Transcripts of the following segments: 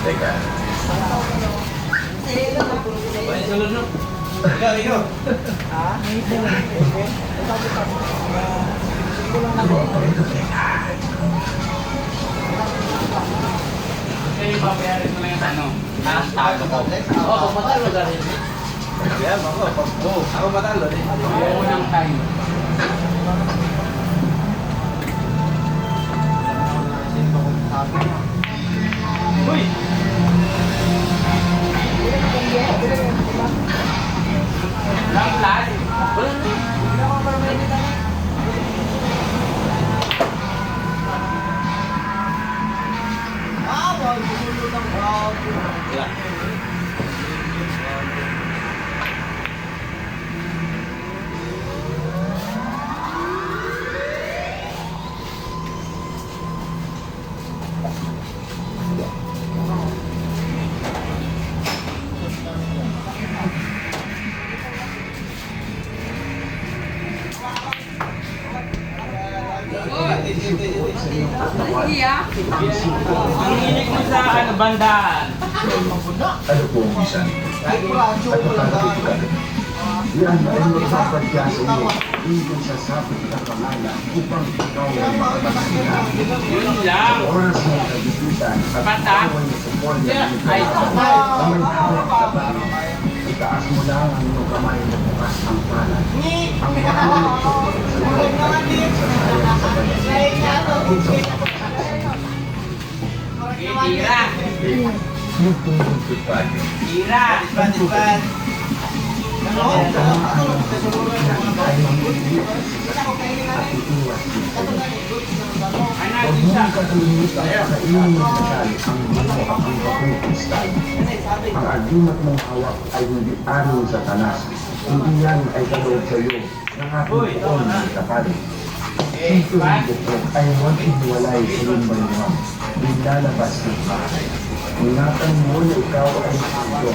Teka. Ay, salud no? Ikaw. Ha? Kaya babayarin mo lang yung ano? Talo ko. Oo, matalo dahil. Kaya ako matalo din. Oo, unang time. Uy! Lang flash. Ang hilig mo sa ano, bandaan. Ano po ang bisan? At makakatikan. Yan ay magpapadya sa iyo. Hindi sa sapit na pangalan upang ikaw ay makapagsihan. Yun lang. Sa oras ng kagipitan at away na support na Ay, na may hawak ka pa rin. Itaas mo lang ang iyong kamay na bukas ang palad. Ang matulog ko sa mga kaibigan sa sayang sa banyan. tira. Yung tungkol pa rin. Tira. Ang tamaan ay mamilipas at iiwas dito. Huwag mong kakalimutan pakainin ng kasal ang bumo at ang bakong kristal. Ang agimat mong hawak ay hindi anin sa tanas. Hindi yan ay kaloob sa iyo ng aking poon ng kapalit. Ito ng bukog ay huwag ihiwalay sa iyong bayuhan. Lalabas ng bahay. Ingatan mo na ikaw ay ito.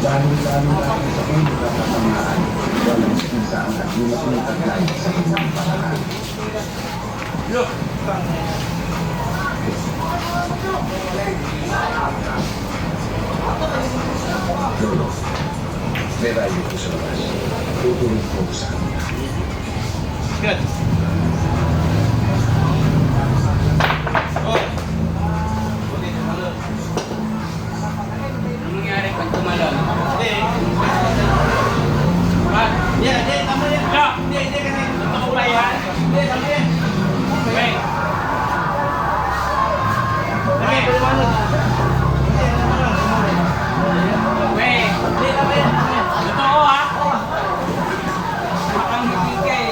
Lalo-lalo na sa ulo na katamaan. Walang isa ang agimat ng taglay sa kanyang paraan. Look. Lolo, may rayo ko sa labas. Tutulog ko sa kanila. Good. Anong nangyari pag tumalon? Hindi, tama yan. Hindi, kasi nakaulay yan. Hindi, tama yan. Okay. Okay, paliwanag. Okay. Hindi, tama yan. Totoo ha? Makang ngiti ka eh.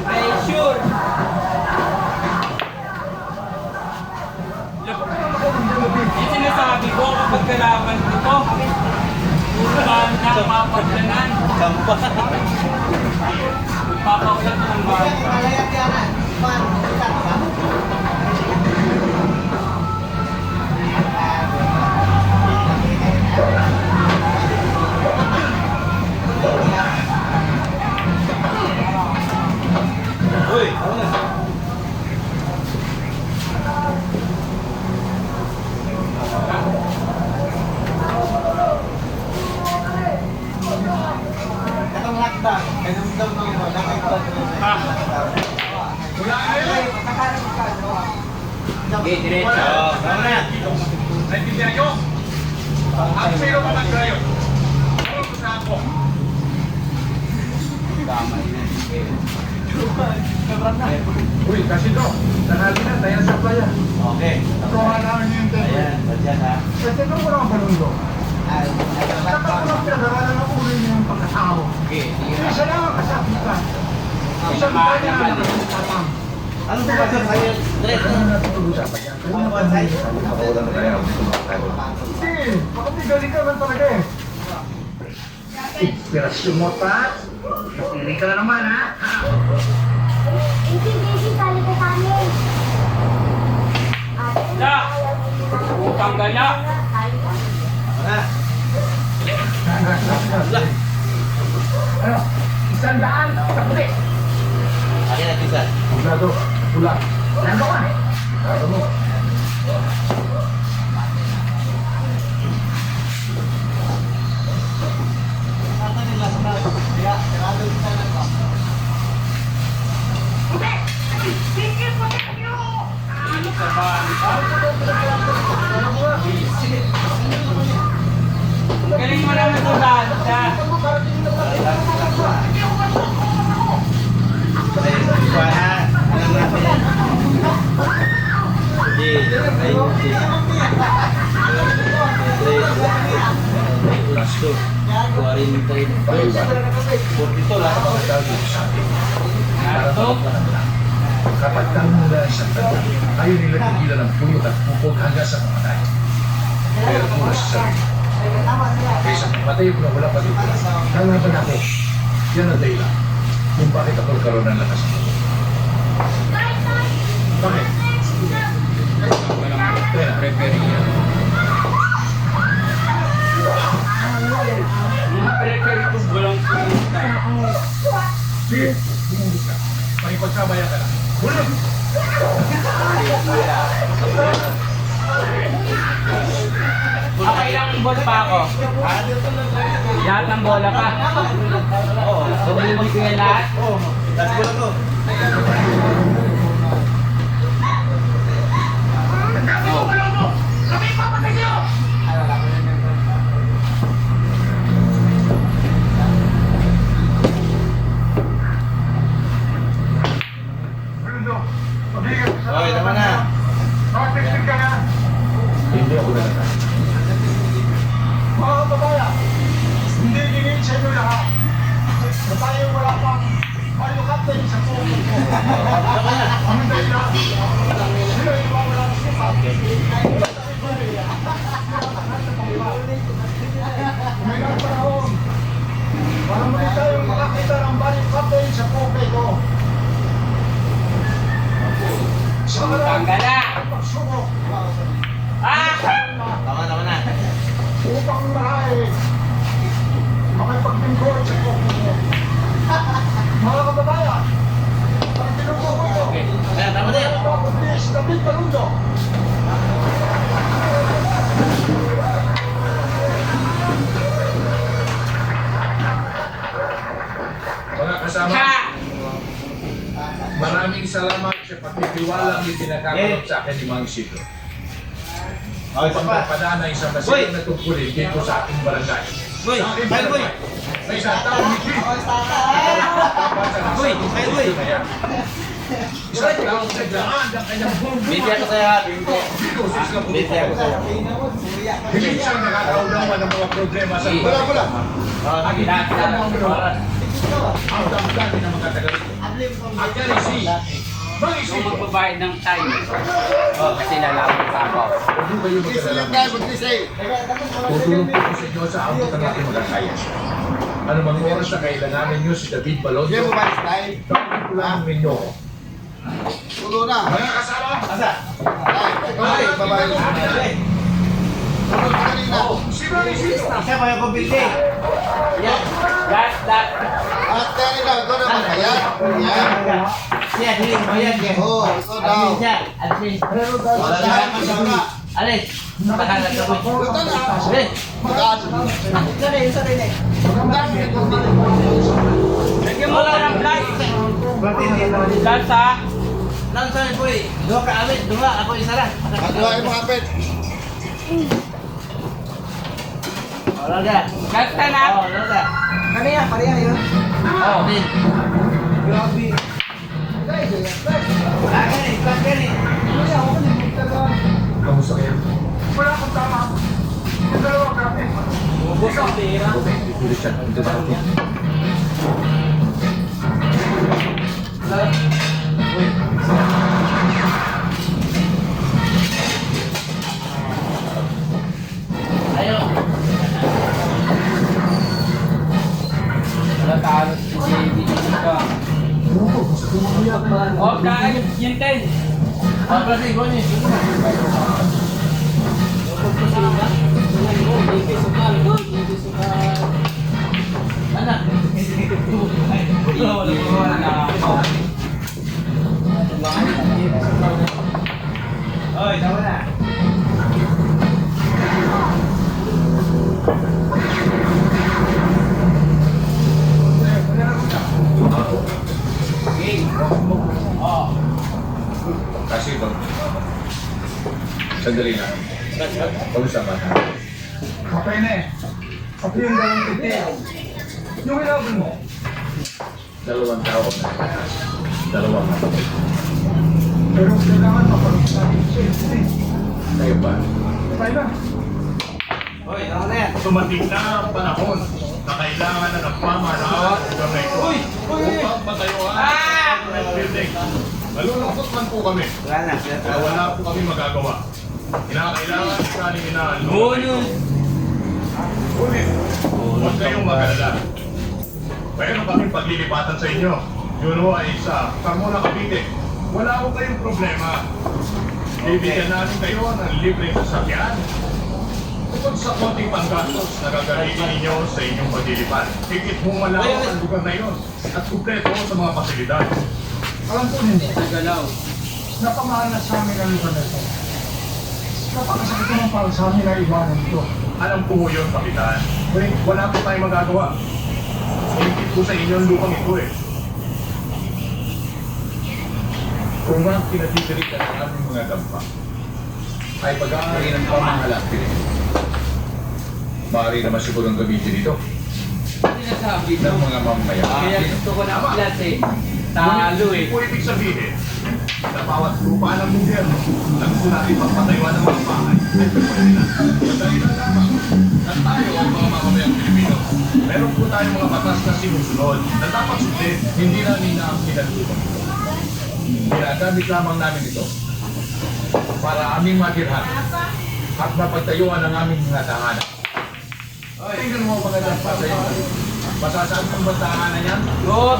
Pressure. Yung sinasabi ko kapag kalaban ito, puro ba na mapaglanan? Papaulan ng bata. Uy, ano na? Katong lockdown, ganun daw ng nakikita. Wala na yun. Okay, diretso. Tama na. Naintindihan nyo? Ang sino pa magkrayo? Ano ko sa ako? Tama na. Uy, kasi to. Tanghali na, tayo sa playa. Okay. Turuan namin yung tempo. Ayan, badyan ha. Kasi kung wala kang panundo, dapat ko lang pinag-aralan ang ulo niyo yung pagkatao. Okay, sige na. Isa lang ang kasakitan. Isang Tama, kanya tama. ang nagtatang. Ano ba ba sa'yo? Dre, Ano na natin pag-usapan yan? Ano ba sa'yo? Makawalan na tayo. Hindi, baka may galing ka man talaga eh. Inspirasyon mo pa? Nakinig ka na naman ha? Hindi, tali ko kami. Da! Utang gala! Wala. Ano? 100? Kapuli! Akin na pisan. Pulado, pula. Nando ka? Nando mo. Kata nila sa mga. Kaya, sarado kita na ba? Ano sa galing mo lang ito siya. Kuha. Alam natin yan. Hindi. Ayun. Plus 2. 40. 42 lang. Narto? Kapag mula isang tanda, ayaw nila tigilan ang puyot at pupog hanggang sa mamatay. Pero kung sa sarili, kaysa matay ko na wala pa dito, nalaban ako. Yan ang dahilan kung bakit ako nagkaroon ng lakas mo. Bakit? Kaya preparing yan. Prepare ito bulang pumunta. Sige, bumulog ka. Pakipagsabayan ka na. Bulag! Okay lang ball pa ako. Lahat ng bola pa. Oo. Bumibig ko yan lahat. Last ball ko. Hoy, naman na. Hindi ako nalakas. Mga kababayan, hindi giniin sa inyo lahat na tayo wala pang Mario Captain sa puso ko. Ang dahilan, sila yung wala ng sifat. May nagpanahon, para muli tayong makakita ng Mario Captain sa puso ko. Sa Utang gala! pagsubok, Ah! Tama na. upang marahil makipagtingkod sa puso ko. Mga kababayan, ang tinutukoy ko, Ayan, tama na yan. kundi si David Balundo. Mga kasama, Cha! maraming salamat sa pagtitiwalang itinakakaroon sa akin ni Mang Isidro. Okay, Upang pa. magpadana isang Boy! masigong na tungkulin dito sa ating barangay. Boy! Sa ating Bye, boy! barangay, may isang taong higit. Boy! Bye, boy! Isang taong naglaan ng kanyang buong Binti ako sa'yo ha, binti. dito sa isang Binti ako sa'yo. Hindi siyang nakakaunawan ng mga problema sa buhay. Ang lahat ng oras. Ang damdamin ng mga taga rito. At yan ay si Mang Kung Isidro. magbabayad ng time. Kasi lalaban pa ako. Huwag mo kayo magkasalamat. Tutulong po sa inyo sa abot ng ating magkakaya. Ano mang oras na kailanganin nyo si David Balonzo, tawagin ko lang ninyo. Mga kasama, Asa? Ay, babae. Oh, si Mang Isidro. isa pa yung pabili. Yan. That. Siya, hiling mo yan. Alin siya. Alin. Wala na magsawa. Alin. Makahangat ka po. Alin. Lagyan mo lang ng flash. Flash ha. Lang sa'yo po eh. Dua ka amin. Dua. Ako isa lang. Wala ka. Gasta na. Oo, wala ka. Oh. Alin. Akin eh. Akin eh. Kamusta kayo? Wala akong tama. Yung dalawa grabe. Ubus ang tira. Okay, pipilit siya. Ito ba ako? Uy. Oh, kain yung 10. Pagpasi, goni. Anak. Oy, tama na. Oh. Kasi ito. Sandali na. Kamusta ba? Okay na eh. Pati yung dalawang itim. Yung ilabon mo. Dalawang tao na. Dalawang ako. Pero kailangan mapanood natin siya. Kayo ba? Okay na. Oy, tama na yan. Dumating na ang panahon na kailangan na ng pamahalaan ng lugar na ito. Upang matayuan ang government building. Malulungkot man po kami. Wala na. Kaya wala po kami magagawa. Kinakailangan kanin na Bonus. Ngunit, huwag kayong mag-alala. Mayroon kaming paglilipatan sa inyo. Yun ho ay sa Carmona, Cavite. Wala ko kayong problema. Bibigyan natin kayo ng libreng sasakyan. Bukod sa konting panggastos na gagamitin ninyo sa inyong paglilipat, higit mong malawak ang lugar na iyon at kumpleto sa mga pasilidad. Alam ko hindi. Galaw. Napamahal na sa amin ang lugar na ito. Napakasakit naman para sa amin na iwanan ito. Alam ko ho yun, Kapitan. Ngunit wala po tayong magagawa. Higit po sa inyo ang lupang ito eh. Kung nga pinatitirikan ng aming mga dampa, ay pag-aari ng pamahalaan din. Maaari naman siguro ang gamitin dito Sinasabi ko. ng mga mamamayan. Kaya gusto ko na plus eh. Talo eh. Hindi po ibig sabihin na bawat lupa ng gobyerno na gusto natin pagpatayuan ng mga bahay ay pwede na. Madali lang lamang na tayo ay mga mamamayang Pilipino. Meron po tayong mga batas na sinusunod na dapat sundin, hindi namin na ang kinalulong. Ginagamit lamang namin ito para aming matirhan at mapagtayuan ang aming mga tahanan. Tingnan mo mga dampa sa iyo. Masasaan ng mga tahanan yan? Good.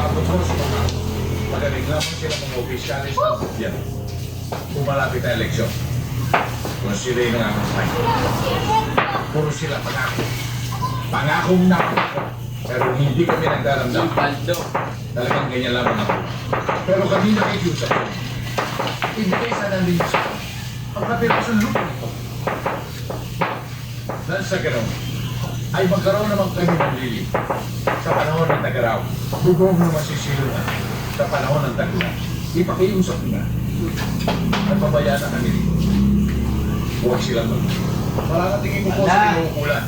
Magaling lamang sila mga opisyalis ng gobyerno. Kung malapit ang eleksyon, kung sila'y nangangampay, puro sila pangako. Pangakong nakako. Pero hindi kami nagdaramdam. Baldo. Talagang ganyan lamang ako. Pero kami nakikiusap ko. Ibigay sana din sa pagkatira sa lupa nito. Dahil sa ganoon, ay magkaroon naman kami ng lilim sa panahon ng tagaraw. Bugong na masisilunan sa panahon ng tagulan. Ipakiusap na at pabayaan na kami dito. Huwag silang mag. Parang tingin ko po sa inuukulan.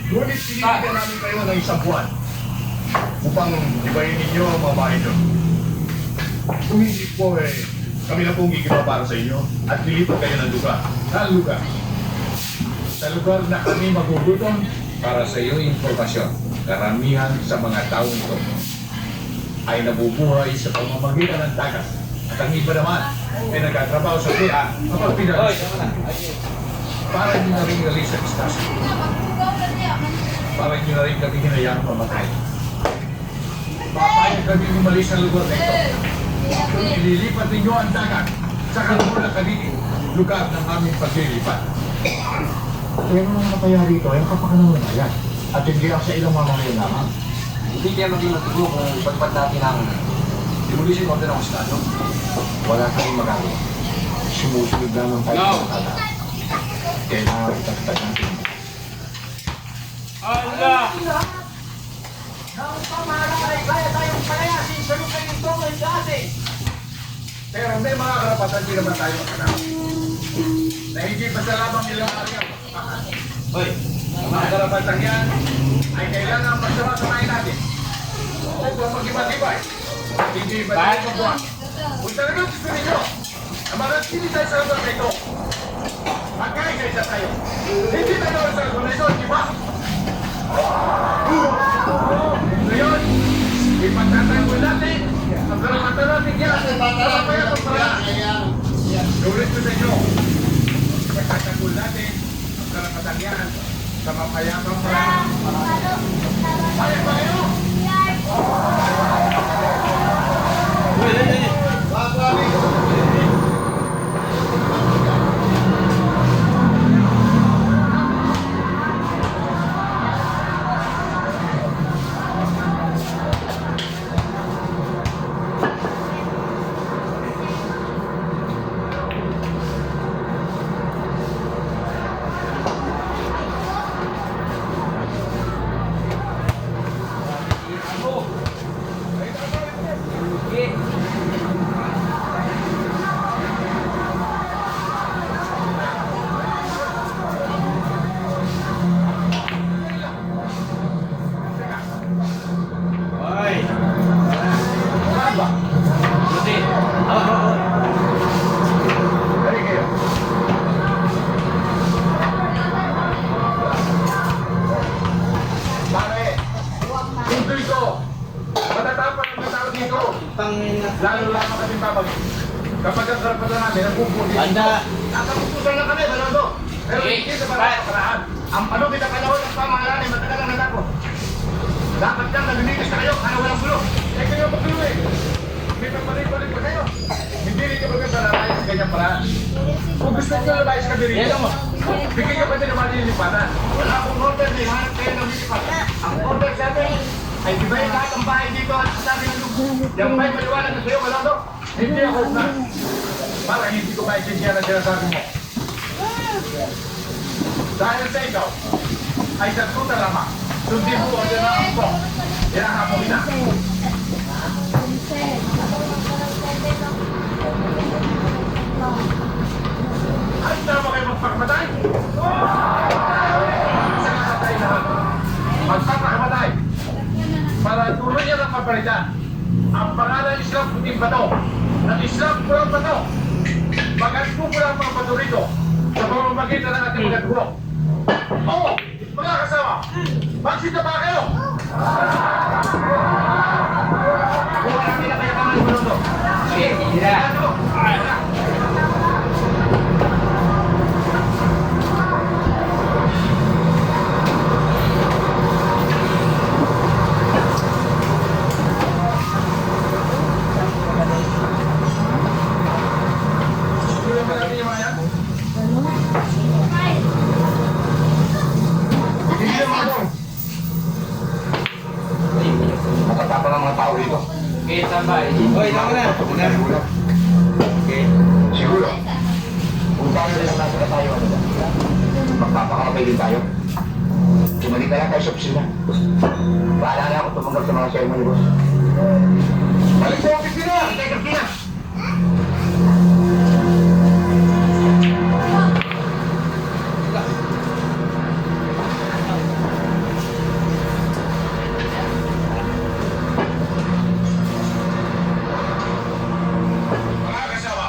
Ngunit sinibigyan namin kayo ng isang buwan upang ibayin ninyo ang mga bahay nyo. Kung hindi po kami na pong gigiba para sa inyo at lilipat kayo ng lugar. Sa lugar. Sa lugar na kami magugutom para sa iyo informasyon. Karamihan sa mga taong ito ay nabubuhay sa pamamagitan ng dagat. At ang iba naman ay nagtatrabaho sa pia kapag Oy, pinalis. tama na. Para nyo na rin galing sa istasyon. Para nyo na rin kami hinayang mamatay. Papayag kami umalis sa lugar na ito. Kung ililipat ninyo ang dagat sa Carmona, Cavite, lugar ng aming paglilipat. Pero mga kaya rito, yung kapakanan na yan. At hindi lang sa ilang mamamayan lamang. Hindi kaya maging matulog kung pagpat natin ang demolition order ng Estado. Wala tayong magagawa. Sumusunod lamang tayo No. sa kala. Kailangan itatag natin. Allah! Ang pamahalaan ay kaya tayong palayasin sa lupa nito ay dati. Pero may mga karapatan din naman tayo magkanaw. Na hindi pa sa lamang ilang araw. Oy, Ang mga karapatan yan ay kailangan magsama-samahin natin. Upang mag-iba-ibay. Hindi ba tayo magbuwan? Kung talagang gusto ninyo, na manatili tayo sa lugar na ito, magkaisa tayo. Hindi tayo sa lugar na ito, di ba? Ngayon, ipagtatanggol natin ang karapatan natin yan. Kapapayat ang paraan. Ulit ko sa inyo, ipagtatanggol natin ang karapatan yan sa mapayapang paraan. Payag ba kayo? dito. Tangina. Lalo lang ang kasing babag. Kapag ang karapatan namin, ang pupunin. Anda. Nakapupusan lang kami, Balondo. Pero Okay. hindi sa paraan. Ang panong pinapanahon ng pamahalaan ay matagal ang nalako. Dapat lang nalilinis na kayo, kaya walang gulo. Eh kayo maggulo eh. May pagpalik-balik pa kayo. Hindi rin ka maganda lalayas sa ganyang paraan. Kung gusto nyo lalayas ka dito, bigyan ka pa din naman nilipatan. Wala akong order, may hanap kayo ng nilipatan. Ang order sa atin ay ibayin lahat ang bahay dito at sa amin ang lugo. Yung bahay maliwanag na sa'yo, wala to. Hindi ako na. Para hindi ko maintindihan ang sinasabi mo. Dahil sa ikaw, ay tatuta lamang. Sundin mo order na ang po. Kaya mo na. Ay, tama kayo magpakamatay? Sa kakatay lahat. Magpapakamatay. Para tuloy niya ng mapalitan. Ang pangalan Islam puting bato. Ng Islam pulang bato. Magandang pulang mga bato rito. Sa pamamagitan ng ating mga guro. Oo, mga kasama. Magsita ba kayo? Kung namin na kayo kamay Balondo. Sige, tira. Tuloy ba natin yung mga yan? Hindi na mga dong. Nakatapa ng mga tao dito. Okay, tambay. Hoy, tama na. Okay. Siguro. Kung tayo lang nasa tayo, ano ba? Magpapakamatay din tayo. Sumali ka lang tayo sa opisina. Bahala na ako tumanggap sa mga ceremony, boss. Balik sa opisina! Balik sa opisina! Mga kasama,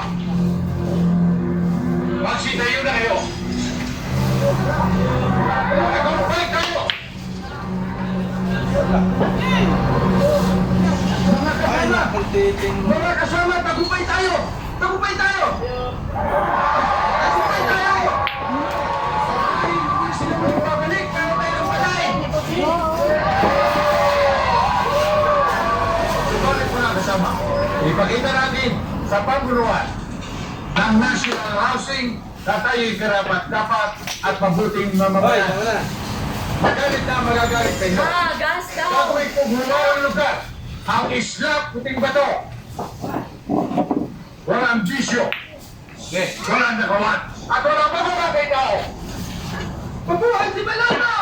magsitayo na kayo. Balik kayo! Ay, nakaltitin mo. Mga kasama, tagumpay tayo! Tagumpay tayo! Tagumpay tayo! Ay, hindi sila magpapalik, pero tayo ng patay! Subalit mo na kasama. Ipakita natin sa pamumunuan ng National Housing na tayo'y karapat-dapat at mabuting Hoy, mamamayan. tama na. Magalit na magagalit kayo. Gas daw! Gagawin kong humawang lugar, ang Isla Puting Bato. Walang bisyo, Okay. walang nagawan, at walang mabubuhay tao. Mabuhay si Balondo!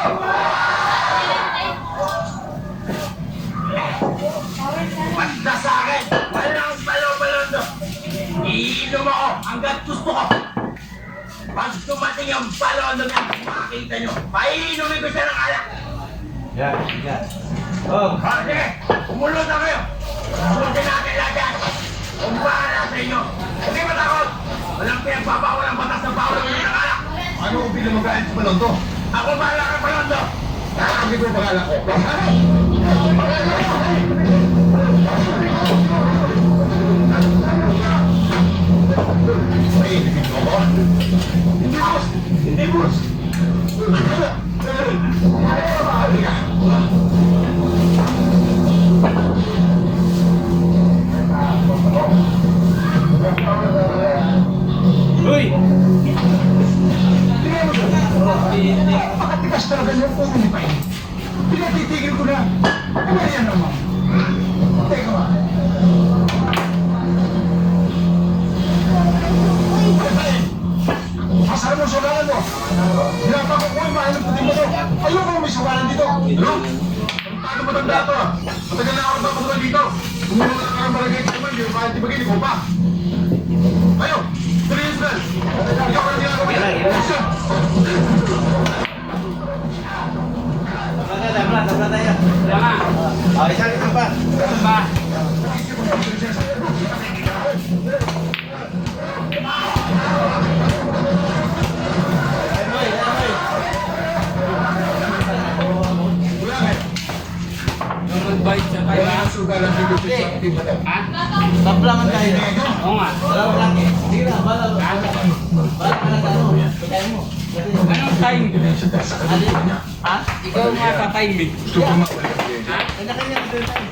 Basta sa akin, walang Balondo. Iinom ako hanggang gusto ko. Pag dumating ang Balondo niya, makikita nyo, paiinumin ko siya ng alak. Yan, yan. Oh, Sige, umulot na kayo. Umutin natin lahat yan. Kung bahala sa inyo. Hindi matakot. Walang pinagpapawal ang batas ng bawal ng alak. Ano kung pinamagalit sa Balondo? Ako bahala kay Balondo. Nakakagin ko ang pangalan ko. Ay, hindi ko ako. Hindi, boss. Hindi, boss. Halika. Uy! Makatigas talaga yung phone ni Pai. Pinatitigil ko na. Ano yan naman? Teka ba? Masarap mo sugalan mo. Hinapa ko kung mahal ng puting mo to. Ayoko may sugalan dito. Ano? Tago matanda to ah. Matagal na ako napapatuloy dito. Kumuha ka ng barangay naman, hindi mo kahit ibagay, di ko pa. Ayo! Tuloy yung sgal! Ikaw ka na ginagawa. Action! Tama na tayo. Tama. Oh, isang pa. Tamba. Hoy, hoy. Wala nga. Yung mag-bite siya Wala kaya. ang sugalan dito. Hindi. Ha? Taplangan tayo. Oo nga. Wala mo lang eh. Sige na, bala. Bala ka lang ano. Pagkain mo. Kasi, Anong time? alin? Ha? Ikaw nga sa time eh. Gusto ko makabalik ang game. Ha? Kanya-kanya ang tayo.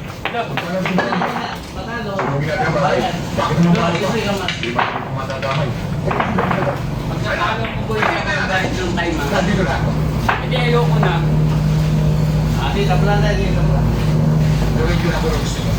Patalo. Huwag ginagawa ba kayo? Bakit naman ba ito? Kasi ka man. Di ba kayo kumadadamay? Pagkakalo ko po yung dahil ng time ha. Nandito na ako. Hindi ayoko na. Ate, taplan tayo. Pero hindi na ako gusto ko.